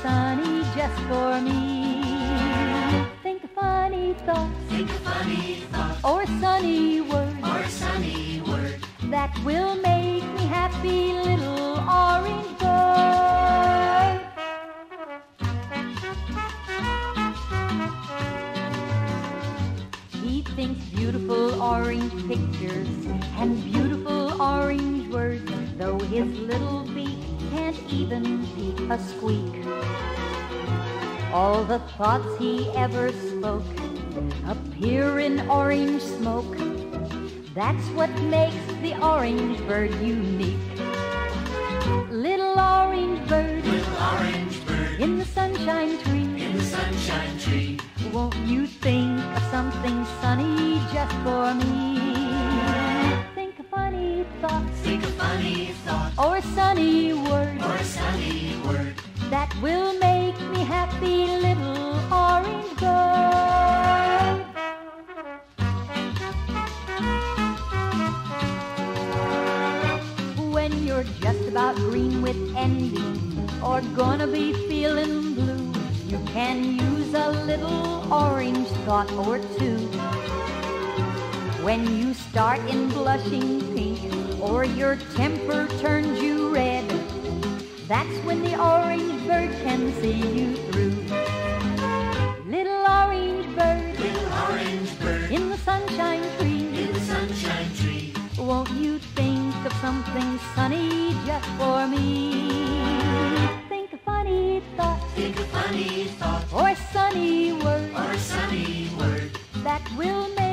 sunny just for me. Think a funny thought, think a funny thought, or a sunny word, or a sunny word that will make me happy, little orange bird. He thinks beautiful orange pictures and beautiful orange words, though his little beak can't even peep a squeak. All the thoughts he ever spoke appear in orange smoke. That's what makes the orange bird unique. Little orange bird, in the sunshine tree, in the sunshine tree. Won't you think of something sunny just for me? Think a funny thought, think a funny thought, or a sunny word, or a sunny word that will make me happy, little orange bird. When you're just about green with envy, or gonna be feeling blue, you can use a little orange thought or two. When you start in blushing pink, or your temper turns you red, that's when the orange bird can see you through. Little orange bird, in the sunshine tree, in the sunshine tree. won't you think of something sunny just for me? Think a funny thought, think a funny thought, or a sunny word, or a sunny word that will make